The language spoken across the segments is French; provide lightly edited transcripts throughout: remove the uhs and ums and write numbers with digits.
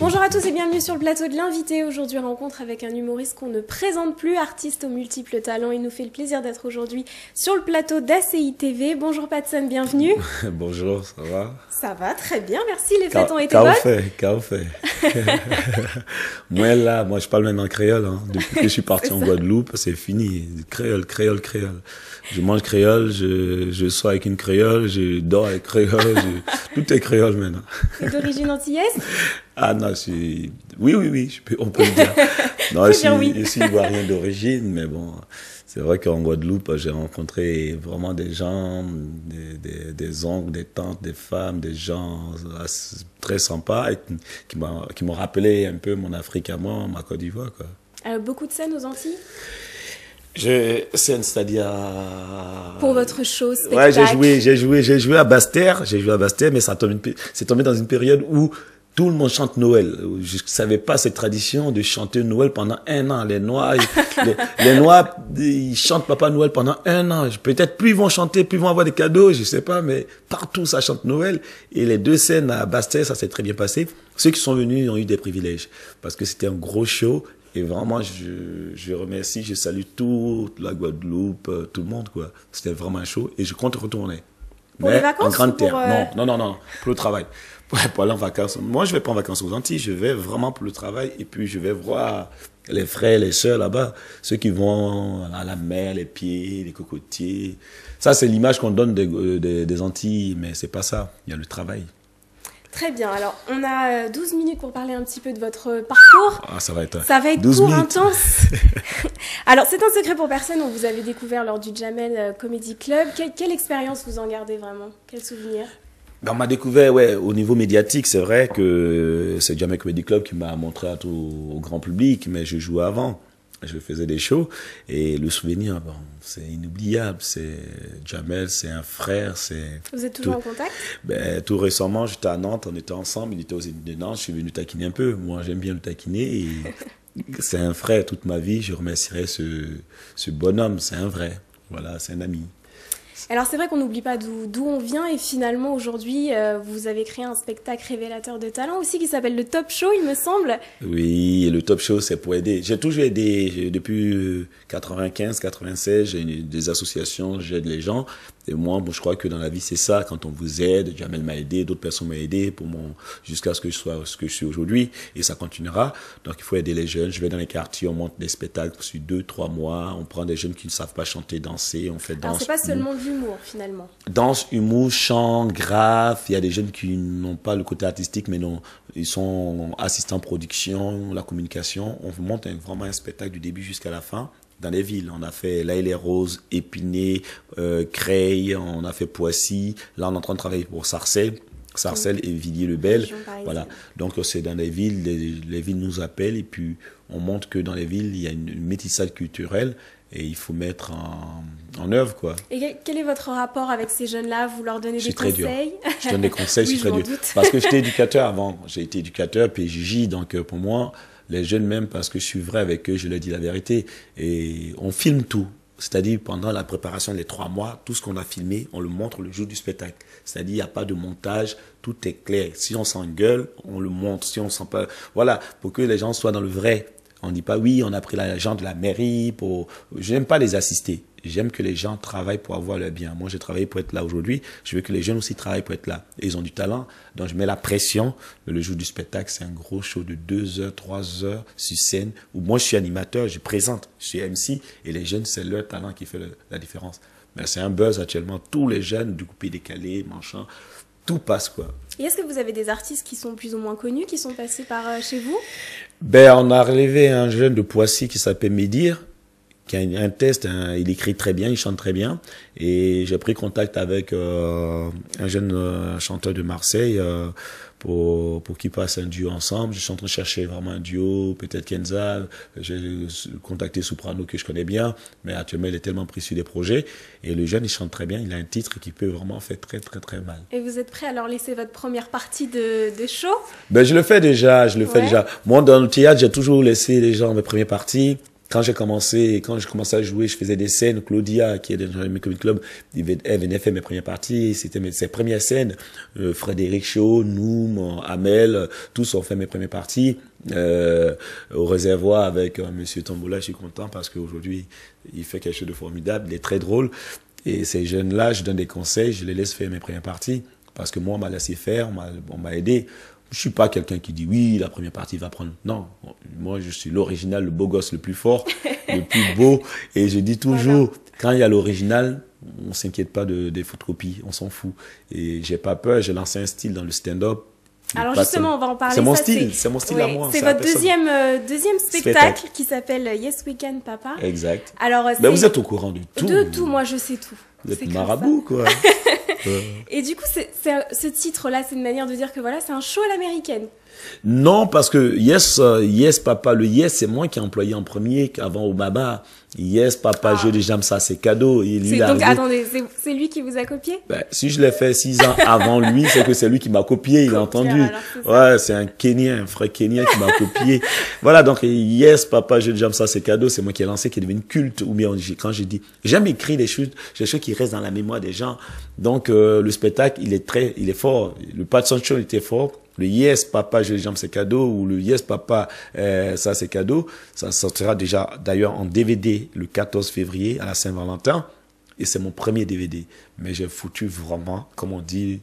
Bonjour à tous et bienvenue sur le plateau de l'invité. Aujourd'hui, rencontre avec un humoriste qu'on ne présente plus, artiste aux multiples talents. Il nous fait le plaisir d'être aujourd'hui sur le plateau d'ACI TV. Bonjour Patson, bienvenue. Bonjour, ça va? Ça va, très bien, merci. Les fêtes ont été bonnes? Qu'a fait. Moi je parle maintenant créole. Hein. Depuis que je suis parti en Guadeloupe, c'est fini. Créole. Je mange créole, je sors avec une créole, je dors avec créole, tout est créole maintenant. C'est d'origine antillaise? Ah non, oui, on peut le dire. Non, je suis ivoirien d'origine, mais bon, c'est vrai qu'en Guadeloupe, j'ai rencontré vraiment des gens, des oncles, des tantes, des femmes, des gens très sympas et qui m'ont rappelé un peu mon Afrique à moi, ma Côte d'Ivoire, quoi. Beaucoup de scènes aux Antilles? C'est-à-dire... Pour votre show, spectacle. Ouais, j'ai joué à Basse-Terre, mais c'est tombé dans une période où tout le monde chante Noël. Je savais pas cette tradition de chanter Noël pendant un an. Les Noirs, ils chantent Papa Noël pendant un an. Peut-être plus ils vont chanter, plus ils vont avoir des cadeaux, je sais pas, mais partout ça chante Noël. Et les deux scènes à Basse-Terre, ça s'est très bien passé. Ceux qui sont venus ont eu des privilèges parce que c'était un gros show. Et vraiment, je remercie, je salue toute la Guadeloupe, tout le monde, quoi. C'était vraiment un show et je compte retourner. Pour les vacances? En grande terre. Non, pour le travail. Pour aller en vacances. Moi, je vais pas en vacances aux Antilles, je vais vraiment pour le travail et puis je vais voir les frères, les sœurs là-bas, ceux qui vont à la mer, les pieds, les cocotiers. Ça, c'est l'image qu'on donne des Antilles, mais c'est pas ça. Il y a le travail. Très bien, alors on a 12 minutes pour parler un petit peu de votre parcours. Ah, ça va être court, intense. Alors c'est un secret pour personne, on vous avez découvert lors du Jamel Comedy Club. Quelle expérience vous en gardez vraiment? Quel souvenir? On m'a découvert, au niveau médiatique, c'est vrai que c'est Jamel Comedy Club qui m'a montré au grand public, mais je jouais avant. Je faisais des shows et le souvenir, c'est inoubliable. C'est Jamel, c'est un frère. Vous êtes toujours en contact? Tout récemment, j'étais à Nantes, on était ensemble, il était aux Zénith de Nantes, je suis venu taquiner un peu. Moi, j'aime bien le taquiner et c'est un frère toute ma vie. Je remercierai ce bonhomme, c'est un vrai. Voilà, c'est un ami. Alors c'est vrai qu'on n'oublie pas d'où on vient et finalement aujourd'hui vous avez créé un spectacle révélateur de talent aussi qui s'appelle le Top Show, il me semble. Oui, et le Top Show c'est pour aider. J'ai toujours aidé, depuis 95, 96, j'ai des associations, j'aide les gens. Et moi, je crois que dans la vie c'est ça, quand on vous aide, Jamel m'a aidé, d'autres personnes m'ont aidé jusqu'à ce que je sois ce que je suis aujourd'hui et ça continuera. Donc il faut aider les jeunes. Je vais dans les quartiers, on monte des spectacles sur 2-3 mois, on prend des jeunes qui ne savent pas chanter, danser, on fait danse. Alors c'est pas seulement de l'humour finalement. Danse, humour, chant, graphe. Il y a des jeunes qui n'ont pas le côté artistique, mais non, ils sont assistants production, la communication. On vous monte vraiment un spectacle du début jusqu'à la fin. Dans les villes, on a fait La les Roses, Épinay, Creil, on a fait Poissy. Là, on est en train de travailler pour Sarcelles et Villiers-le-Bel. Voilà. Donc, c'est dans les villes, les villes nous appellent et puis on montre que dans les villes, il y a une métissage culturelle et il faut mettre en œuvre, quoi. Et quel est votre rapport avec ces jeunes-là? Vous leur donnez des conseils? Dur. Je donne des conseils, oui, c'est très dur. Parce que j'étais éducateur avant. J'ai été éducateur, PJJ, donc pour moi, les jeunes même, parce que je suis vrai avec eux, je leur dis la vérité. Et on filme tout. C'est-à-dire, pendant la préparation des 3 mois, tout ce qu'on a filmé, on le montre le jour du spectacle. C'est-à-dire, il n'y a pas de montage, tout est clair. Si on s'engueule, on le montre. Si on sent pas, voilà, pour que les gens soient dans le vrai. On ne dit pas, oui, on a pris l'argent de la mairie pour... Je n'aime pas les assister. J'aime que les gens travaillent pour avoir le bien. Moi, j'ai travaillé pour être là aujourd'hui. Je veux que les jeunes aussi travaillent pour être là. Et ils ont du talent. Donc, je mets la pression. Le jour du spectacle, c'est un gros show de 2 heures, 3 heures sur scène. Où moi, je suis animateur, je présente. Je suis MC. Et les jeunes, c'est leur talent qui fait la différence. Mais c'est un buzz actuellement. Tous les jeunes, du coupé décalé, machin, tout passe, quoi. Et est-ce que vous avez des artistes qui sont plus ou moins connus, qui sont passés par chez vous? On a relevé un jeune de Poissy qui s'appelle Médir, qui a un test, il écrit très bien, il chante très bien. Et j'ai pris contact avec un jeune chanteur de Marseille pour qu'il passe un duo ensemble. Je suis en train de chercher vraiment un duo, peut-être Kenza. J'ai contacté Soprano que je connais bien, mais actuellement il est tellement pris sur des projets. Et le jeune, il chante très bien, il a un titre qui peut vraiment faire très très très mal. Et vous êtes prêt à leur laisser votre première partie de show? Je le fais déjà, Moi, dans le théâtre, j'ai toujours laissé les gens mes premières parties. quand j'ai commencé à jouer, je faisais des scènes. Claudia, qui est dans le Comedy Club, elle venait faire mes premières parties. C'était ses premières scènes. Frédéric Shaw, Noum, Amel, tous ont fait mes premières parties. Au réservoir avec Monsieur Tombola, je suis content parce qu'aujourd'hui, il fait quelque chose de formidable. Il est très drôle. Et ces jeunes-là, je donne des conseils, je les laisse faire mes premières parties. Parce que moi, on m'a laissé faire, on m'a aidé. Je suis pas quelqu'un qui dit oui, la première partie va prendre. Non, moi je suis l'original, le beau gosse le plus fort, le plus beau. Et je dis toujours, quand il y a l'original, on s'inquiète pas des photocopies, on s'en fout. Et j'ai pas peur, j'ai lancé un style dans le stand-up. Alors justement, on va en parler. C'est mon style à moi. C'est votre deuxième spectacle qui s'appelle Yes We Can Papa. Exact. Alors, ben vous êtes au courant de tout. De tout, moi je sais tout. Vous êtes marabout, quoi. Et du coup, ce titre-là, c'est une manière de dire que voilà, c'est un show à l'américaine. Non, parce que yes papa, le yes c'est moi qui ai employé en premier avant Obama. Yes papa, je j'aime ça, c'est cadeau. Et lui, donc attendez, c'est lui qui vous a copié? Ben, si je l'ai fait 6 ans avant lui, c'est que c'est lui qui m'a copié, il a entendu. Ouais, c'est un Kenyan, un frère Kenyan qui m'a copié. Voilà, donc yes papa, j'aime ça, c'est cadeau, c'est moi qui ai lancé, qui est devenu culte. Ou bien quand j'ai dit, j'aime écrire des choses qui restent dans la mémoire des gens. Donc le spectacle, il est fort. Le Patson Show était fort. Le Yes Papa, je les jambes, c'est cadeau, ou le Yes Papa, ça c'est cadeau. Ça sortira déjà d'ailleurs en DVD le 14 février à la Saint-Valentin. Et c'est mon premier DVD. Mais j'ai foutu vraiment, comme on dit,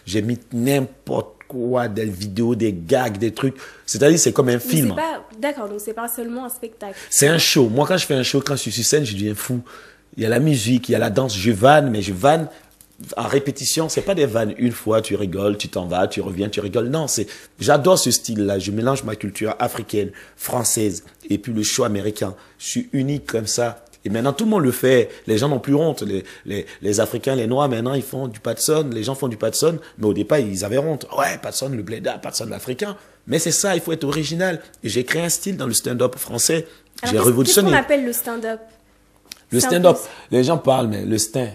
j'ai mis n'importe quoi, des vidéos, des gags, des trucs. C'est-à-dire, c'est comme un film. D'accord, donc c'est pas seulement un spectacle. C'est un show. Moi, quand je fais un show, quand je suis sur scène, je deviens fou. Il y a la musique, il y a la danse, je vanne, mais je vanne en répétition, c'est pas des vannes. Une fois, tu rigoles, tu t'en vas, tu reviens, tu rigoles. Non, j'adore ce style-là. Je mélange ma culture africaine, française, et puis le show américain. Je suis unique comme ça. Et maintenant, tout le monde le fait. Les gens n'ont plus honte. Les Africains, les Noirs, maintenant, ils font du Patson. Les gens font du Patson. Mais au départ, ils avaient honte. Ouais, Patson, le bléda, Patson, l'Africain. Mais c'est ça, il faut être original. Et j'ai créé un style dans le stand-up français. J'ai révolutionné. Qu'est-ce qu'on appelle le stand-up? Le stand-up, les gens parlent, mais le Stein,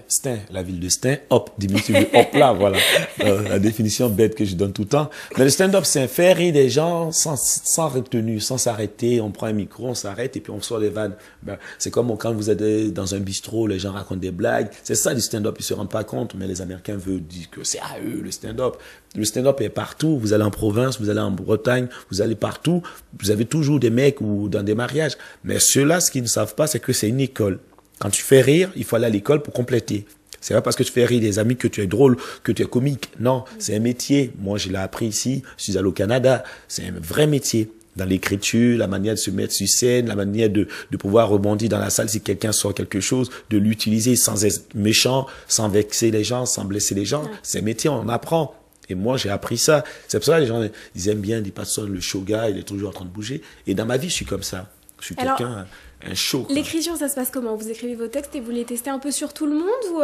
la ville de Stein, hop, diminutif, hop là, voilà, la définition bête que je donne tout le temps. Mais le stand-up, c'est faire rire des gens sans retenue, sans s'arrêter. On prend un micro, on s'arrête et puis on sort des vannes. Ben, c'est comme quand vous êtes dans un bistrot, les gens racontent des blagues. C'est ça du stand-up, ils se rendent pas compte, mais les Américains veulent dire que c'est à eux le stand-up. Le stand-up est partout. Vous allez en province, vous allez en Bretagne, vous allez partout. Vous avez toujours des mecs ou dans des mariages. Mais ceux-là, ce qu'ils ne savent pas, c'est que c'est une école. Quand tu fais rire, il faut aller à l'école pour compléter. C'est pas parce que tu fais rire des amis que tu es drôle, que tu es comique. Non, c'est un métier. Moi, je l'ai appris ici. Je suis allé au Canada. C'est un vrai métier. Dans l'écriture, la manière de se mettre sur scène, la manière de pouvoir rebondir dans la salle si quelqu'un sort quelque chose, de l'utiliser sans être méchant, sans vexer les gens, sans blesser les gens. C'est un métier, on apprend. Et moi, j'ai appris ça. C'est pour ça que les gens, ils aiment bien, des personnes, le show guy, il est toujours en train de bouger. Et dans ma vie, je suis comme ça. Je suis quelqu'un... un show. L'écriture, ça se passe comment? Vous écrivez vos textes et vous les testez un peu sur tout le monde ou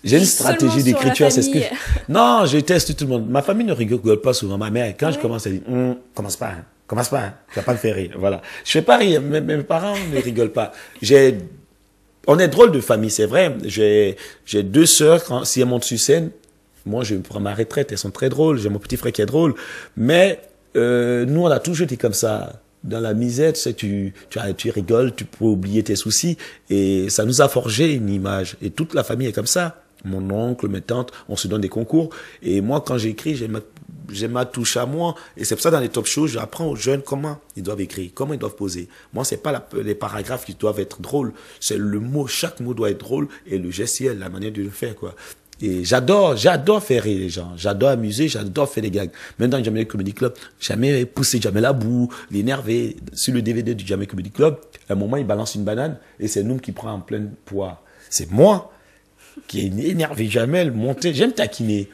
J'ai une stratégie d'écriture, c'est ce que non, je teste tout le monde. Ma famille ne rigole pas souvent. Ma mère, quand je commence, elle dit commence pas, commence pas, tu vas pas me faire rire. Voilà, je fais pas rire. Mes parents ne rigolent pas. On est drôle de famille, c'est vrai. J'ai 2 sœurs. Si elles montent sur scène, moi je prends ma retraite. Elles sont très drôles. J'ai mon petit frère qui est drôle. Mais nous, on a toujours été comme ça. Dans la misère, tu rigoles, tu peux oublier tes soucis. Et ça nous a forgé une image. Et toute la famille est comme ça. Mon oncle, mes tantes, on se donne des concours. Et moi, quand j'écris, j'ai ma touche à moi. Et c'est pour ça, dans les talk shows, j'apprends aux jeunes comment ils doivent écrire, comment ils doivent poser. Moi, c'est pas les paragraphes qui doivent être drôles. C'est le mot, chaque mot doit être drôle. Et le gestuel, la manière de le faire, quoi. Et j'adore faire rire les gens. J'adore amuser, j'adore faire des gags. Même dans le Jamel Comedy Club, jamais pousser Jamel à bout, l'énerver. Sur le DVD du Jamel Comedy Club, à un moment, il balance une banane et c'est nous qui prend en pleine poire. C'est moi qui ai énervé Jamel, monté. J'aime taquiner.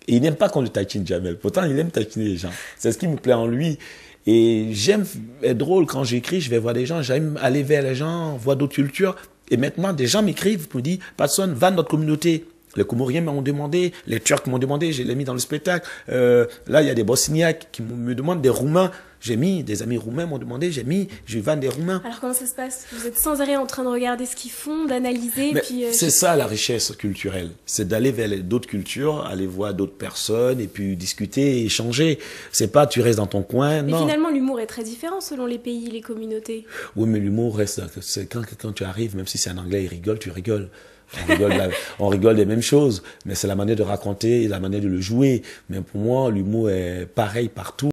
Et il n'aime pas qu'on le taquine, Jamel. Pourtant, il aime taquiner les gens. C'est ce qui me plaît en lui. Et j'aime être drôle quand j'écris, je vais voir des gens, j'aime aller vers les gens, voir d'autres cultures. Et maintenant, des gens m'écrivent, me disent, Patson, va dans notre communauté. Les Comoriens m'ont demandé, les Turcs m'ont demandé, je l'ai mis dans le spectacle. Là, il y a des Bosniaques qui me demandent, des Roumains. J'ai mis, des amis roumains m'ont demandé, je vends des Roumains. Alors comment ça se passe? Vous êtes sans arrêt en train de regarder ce qu'ils font, d'analyser, puis... C'est ça la richesse culturelle. C'est d'aller vers d'autres cultures, aller voir d'autres personnes, et puis discuter, échanger. C'est pas tu restes dans ton coin, Mais non. finalement, l'humour est très différent selon les pays, les communautés. Oui, mais l'humour reste, c'est quand tu arrives, même si c'est en anglais, il rigole, tu rigoles. On rigole des mêmes choses, mais c'est la manière de raconter, la manière de le jouer. Mais pour moi, l'humour est pareil partout.